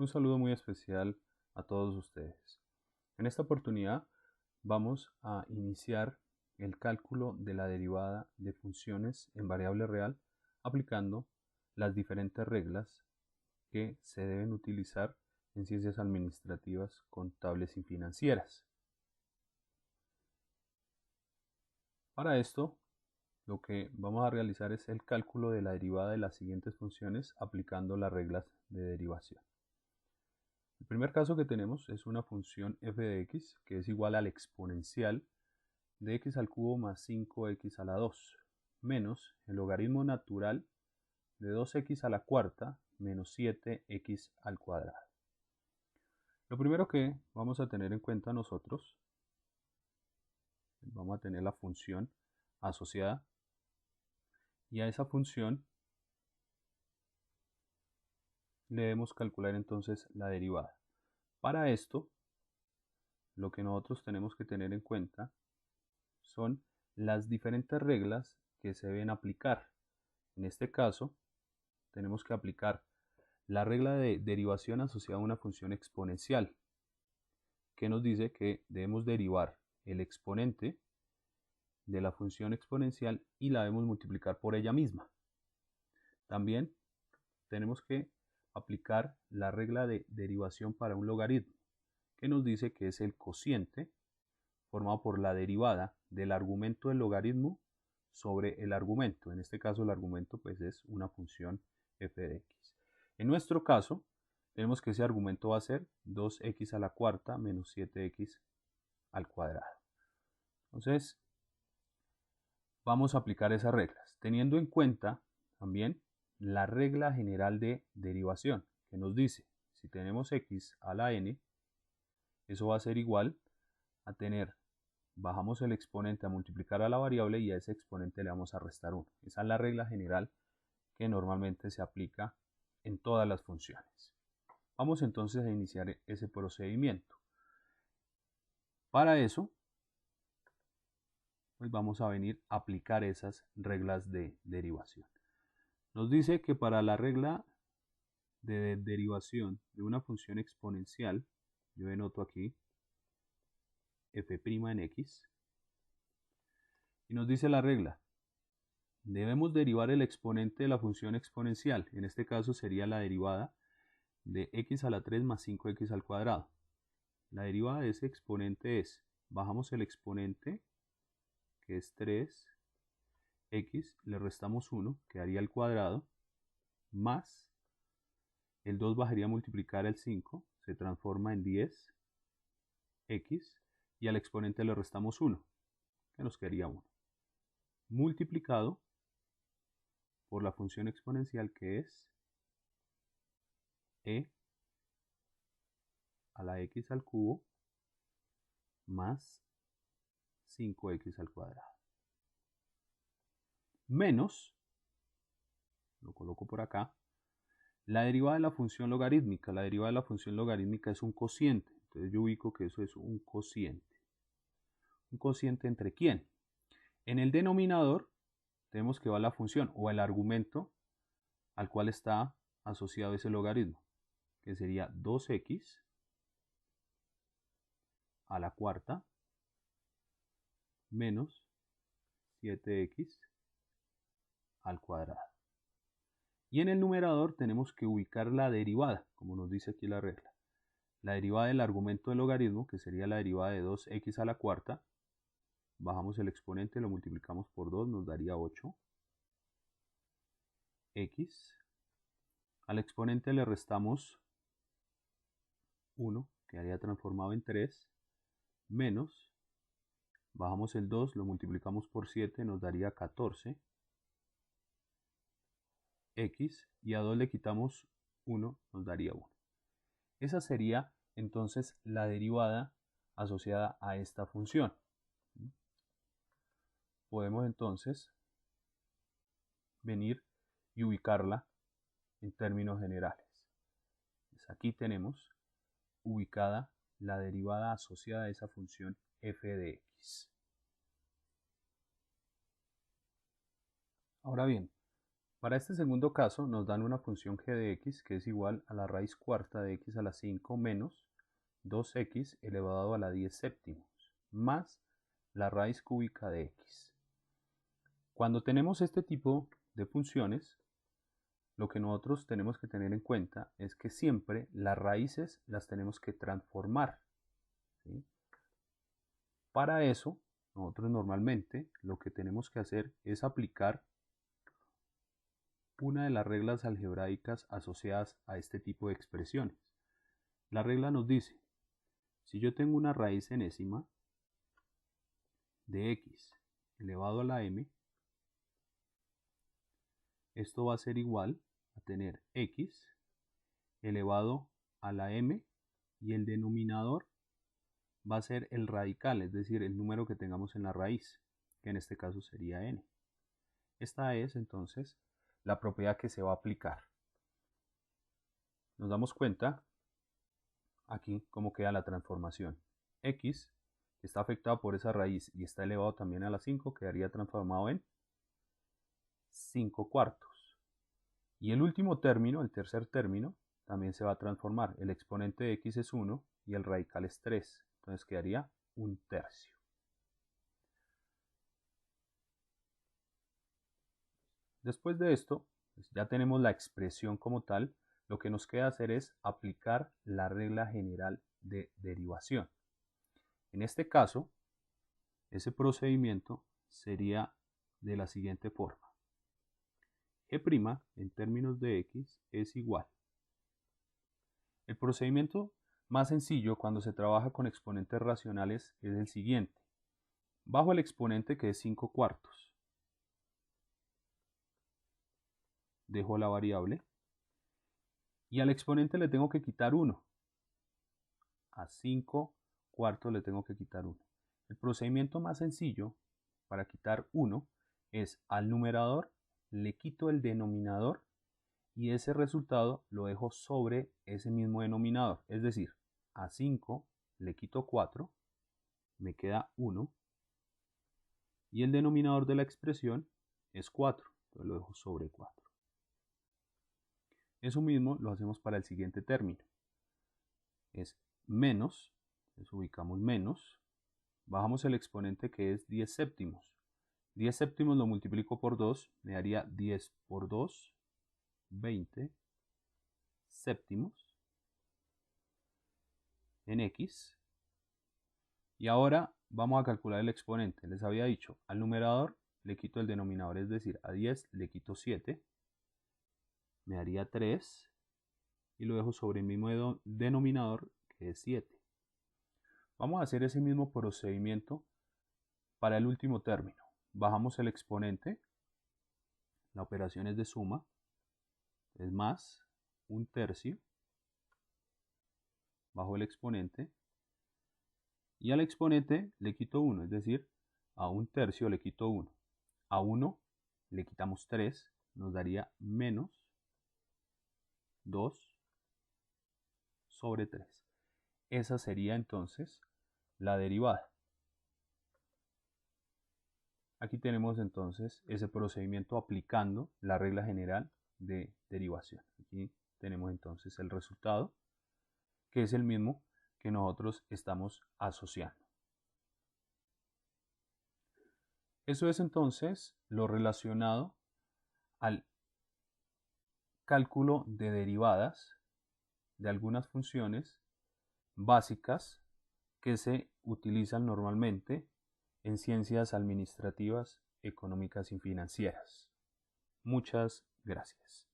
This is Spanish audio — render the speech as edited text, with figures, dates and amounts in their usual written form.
Un saludo muy especial a todos ustedes. En esta oportunidad vamos a iniciar el cálculo de la derivada de funciones en variable real aplicando las diferentes reglas que se deben utilizar en ciencias administrativas, contables y financieras. Para esto, lo que vamos a realizar es el cálculo de la derivada de las siguientes funciones aplicando las reglas de derivación. El primer caso que tenemos es una función f de x que es igual al exponencial de x al cubo más 5x a la 2 menos el logaritmo natural de 2x a la cuarta menos 7x al cuadrado. Lo primero que vamos a tener en cuenta nosotros, vamos a tener la función asociada y a esa función le debemos calcular entonces la derivada. Para esto, lo que nosotros tenemos que tener en cuenta son las diferentes reglas que se deben aplicar. En este caso, tenemos que aplicar la regla de derivación asociada a una función exponencial, que nos dice que debemos derivar el exponente de la función exponencial y la debemos multiplicar por ella misma. También tenemos que aplicar la regla de derivación para un logaritmo, que nos dice que es el cociente formado por la derivada del argumento del logaritmo sobre el argumento. En este caso el argumento pues es una función f de x. En nuestro caso tenemos que ese argumento va a ser 2x a la cuarta menos 7x al cuadrado. Entonces vamos a aplicar esas reglas, teniendo en cuenta también la regla general de derivación, que nos dice, si tenemos x a la n, eso va a ser igual a tener, bajamos el exponente a multiplicar a la variable y a ese exponente le vamos a restar 1. Esa es la regla general que normalmente se aplica en todas las funciones. Vamos entonces a iniciar ese procedimiento. Para eso, pues vamos a venir a aplicar esas reglas de derivación. Nos dice que para la regla de derivación de una función exponencial, yo denoto aquí f' en x, y nos dice la regla, debemos derivar el exponente de la función exponencial, en este caso sería la derivada de x a la 3 más 5x al cuadrado. La derivada de ese exponente es, bajamos el exponente, que es 3x, le restamos 1, quedaría al cuadrado, más el 2 bajaría a multiplicar el 5, se transforma en 10x, y al exponente le restamos 1, que nos quedaría 1, multiplicado por la función exponencial que es e a la x al cubo más 5x al cuadrado. Menos, lo coloco por acá, la derivada de la función logarítmica. La derivada de la función logarítmica es un cociente. Entonces yo ubico que eso es un cociente. ¿Un cociente entre quién? En el denominador tenemos que va la función o el argumento al cual está asociado ese logaritmo, que sería 2x a la cuarta menos 7x al cuadrado. Y en el numerador tenemos que ubicar la derivada, como nos dice aquí la regla. La derivada del argumento del logaritmo, que sería la derivada de 2x a la cuarta, bajamos el exponente, lo multiplicamos por 2, nos daría 8. X. Al exponente le restamos 1, quedaría transformado en 3, menos, bajamos el 2, lo multiplicamos por 7, nos daría 14. X, y a 2 le quitamos 1, nos daría 1. Esa sería entonces la derivada asociada a esta función. Podemos entonces venir y ubicarla en términos generales. Pues aquí tenemos ubicada la derivada asociada a esa función f de x. Ahora bien, Para este segundo caso nos dan una función g de x que es igual a la raíz cuarta de x a la 5 menos 2x elevado a la 10 séptimos más la raíz cúbica de x. Cuando tenemos este tipo de funciones, lo que nosotros tenemos que tener en cuenta es que siempre las raíces las tenemos que transformar, ¿sí? Para eso, nosotros normalmente lo que tenemos que hacer es aplicar una de las reglas algebraicas asociadas a este tipo de expresiones. La regla nos dice, si yo tengo una raíz enésima de x elevado a la m, esto va a ser igual a tener x elevado a la m y el denominador va a ser el radical, es decir, el número que tengamos en la raíz, que en este caso sería n. Esta es entonces la propiedad que se va a aplicar. Nos damos cuenta aquí cómo queda la transformación. X, que está afectado por esa raíz y está elevado también a la 5, quedaría transformado en 5 cuartos. Y el último término, el tercer término, también se va a transformar. El exponente de x es 1 y el radical es 3. Entonces quedaría 1/3. Después de esto, pues ya tenemos la expresión como tal. Lo que nos queda hacer es aplicar la regla general de derivación. En este caso, ese procedimiento sería de la siguiente forma. G' en términos de x es igual. El procedimiento más sencillo cuando se trabaja con exponentes racionales es el siguiente. Bajo el exponente que es 5 cuartos, dejo la variable y al exponente le tengo que quitar 1. A 5 cuartos le tengo que quitar 1. El procedimiento más sencillo para quitar 1 es al numerador le quito el denominador y ese resultado lo dejo sobre ese mismo denominador. Es decir, a 5 le quito 4, me queda 1 y el denominador de la expresión es 4, entonces lo dejo sobre 4. Eso mismo lo hacemos para el siguiente término. Es menos, entonces ubicamos menos, bajamos el exponente que es 10 séptimos. 10 séptimos lo multiplico por 2, me daría 10 por 2, 20 séptimos en x. Y ahora vamos a calcular el exponente. Les había dicho, al numerador le quito el denominador, es decir, a 10 le quito 7, me daría 3 y lo dejo sobre el mismo denominador que es 7. Vamos a hacer ese mismo procedimiento para el último término. Bajamos el exponente, la operación es de suma, es más 1/3, bajo el exponente, y al exponente le quito 1, es decir, a 1/3 le quito 1. A 1 le quitamos 3, nos daría menos 2 sobre 3. Esa sería entonces la derivada. Aquí tenemos entonces ese procedimiento aplicando la regla general de derivación. Aquí tenemos entonces el resultado, que es el mismo que nosotros estamos asociando. Eso es entonces lo relacionado al cálculo de derivadas de algunas funciones básicas que se utilizan normalmente en ciencias administrativas, económicas y financieras. Muchas gracias.